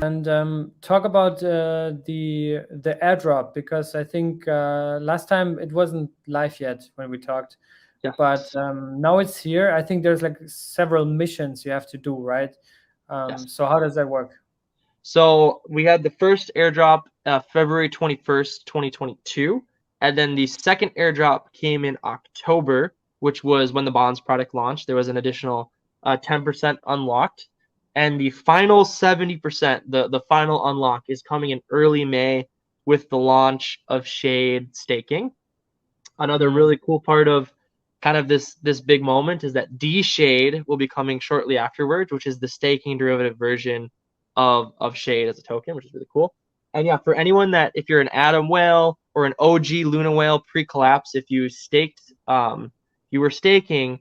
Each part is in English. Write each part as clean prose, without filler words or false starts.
and talk about the airdrop, because I think last time it wasn't live yet when we talked. Yeah. But now it's here. I think there's like several missions you have to do, right? Yes. So how does that work? So we had the first airdrop February 21st, 2022. And then the second airdrop came in October, which was when the bonds product launched. There was an additional 10% unlocked. And the final 70%, the final unlock, is coming in early May with the launch of Shade staking. Another really cool part of kind of this big moment is that D-Shade will be coming shortly afterwards, which is the staking derivative version of Shade as a token, which is really cool. And yeah, for anyone that, if you're an Atom Whale or an OG Luna Whale pre-collapse, if you staked, you were staking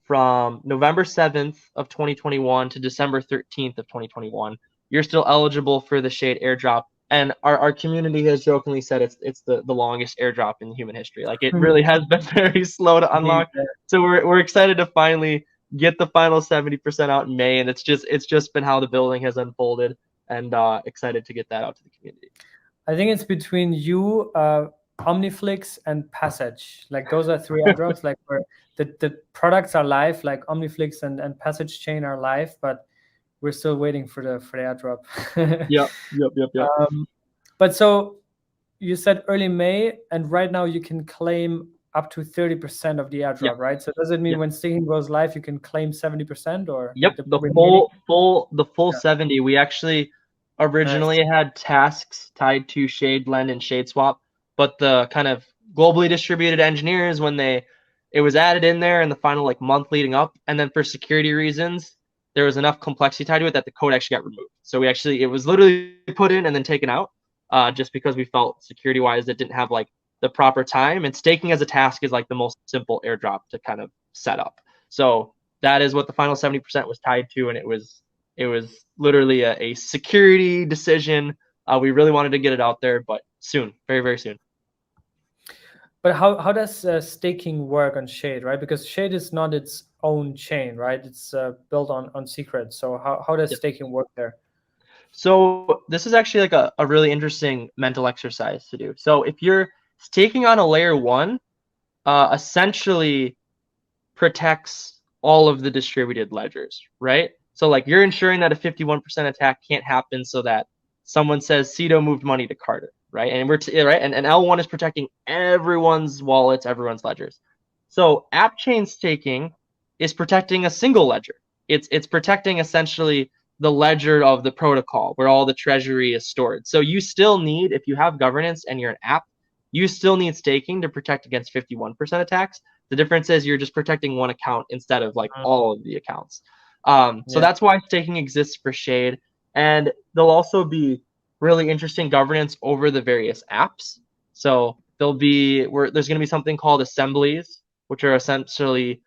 from November 7th of 2021 to December 13th of 2021, you're still eligible for the Shade airdrop. And our community has jokingly said it's the longest airdrop in human history. Like, it really has been very slow to unlock. So we're excited to finally get the final 70% out in May, and it's just been how the building has unfolded, and excited to get that out to the community. I think it's between you, Omniflix, and Passage. Like, those are three airdrops. Like, where the products are live, like Omniflix and Passage Chain are live, but we're still waiting for the airdrop. Yep. But so you said early May, and right now you can claim up to 30% of the airdrop, right? So does it mean when staking goes live, you can claim 70%, or? Yep, the full 70. We actually originally had tasks tied to Shade Lend and Shadeswap, but the kind of globally distributed engineers, when it was added in there in the final like month leading up, and then for security reasons, there was enough complexity tied to it that the code actually got removed. So it was literally put in and then taken out, just because we felt security wise it didn't have like the proper time. And staking as a task is like the most simple airdrop to kind of set up. So that is what the final 70% was tied to, and it was literally a security decision. We really wanted to get it out there, but soon, very, very soon. But how does staking work on Shade, right? Because Shade is not its own chain, right? It's built on secret. So how does staking work there? So this is actually like a really interesting mental exercise to do. So if you're staking on a layer 1, essentially protects all of the distributed ledgers, right? So like, you're ensuring that a 51% attack can't happen so that someone says Cito moved money to Carter, right? And and L1 is protecting everyone's wallets, everyone's ledgers. So app chain staking is protecting a single ledger. It's protecting essentially the ledger of the protocol where all the treasury is stored. So you still need, if you have governance and you're an app, you still need staking to protect against 51% attacks. The difference is you're just protecting one account instead of like all of the accounts. So that's why staking exists for Shade. And there'll also be really interesting governance over the various apps. So there's going to be something called assemblies, which are essentially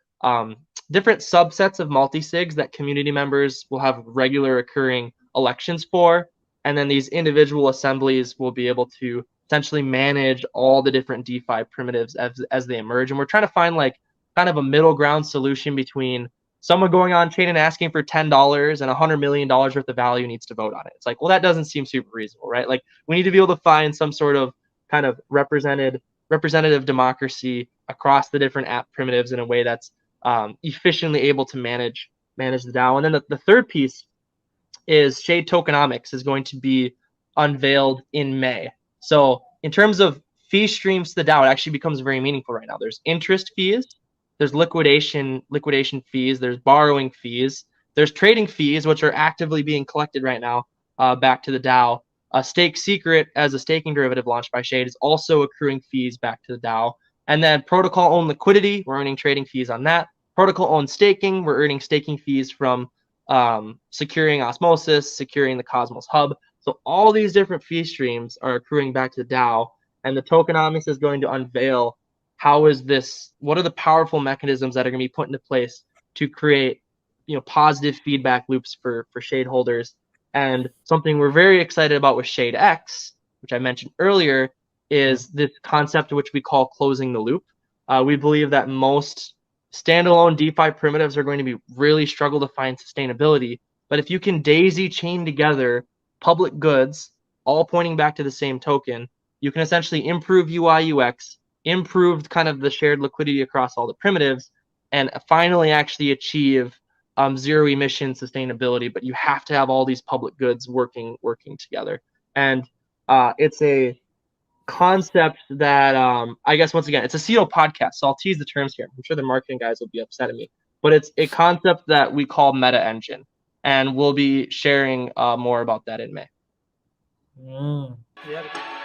different subsets of multi-sigs that community members will have regular occurring elections for. And then these individual assemblies will be able to essentially manage all the different DeFi primitives as they emerge. And we're trying to find like kind of a middle ground solution between someone going on chain and asking for $10 and $100 million worth of value needs to vote on it. It's like, well, that doesn't seem super reasonable, right? Like, we need to be able to find some sort of kind of representative democracy across the different app primitives in a way that's efficiently able to manage the DAO. And then the third piece is Shade Tokenomics is going to be unveiled in May. So in terms of fee streams to the DAO, it actually becomes very meaningful right now. There's interest fees, there's liquidation fees, there's borrowing fees, there's trading fees, which are actively being collected right now back to the DAO. Stake Secret, as a staking derivative launched by Shade, is also accruing fees back to the DAO. And then protocol-owned liquidity, we're earning trading fees on that. Protocol-owned staking, we're earning staking fees from securing Osmosis, securing the Cosmos Hub. So all these different fee streams are accruing back to the DAO, and the tokenomics is going to unveil what are the powerful mechanisms that are going to be put into place to create, positive feedback loops for Shade holders. And something we're very excited about with Shade X, which I mentioned earlier, is this concept which we call closing the loop. We believe that most standalone DeFi primitives are going to really struggle to find sustainability. But if you can daisy chain together public goods, all pointing back to the same token, you can essentially improve UI UX, improve kind of the shared liquidity across all the primitives, and finally actually achieve zero emission sustainability. But you have to have all these public goods working together. And it's a concept that I guess once again, it's a Cito podcast, so I'll tease the terms here. I'm sure the marketing guys will be upset at me, but it's a concept that we call meta engine, and we'll be sharing more about that in May. Yeah.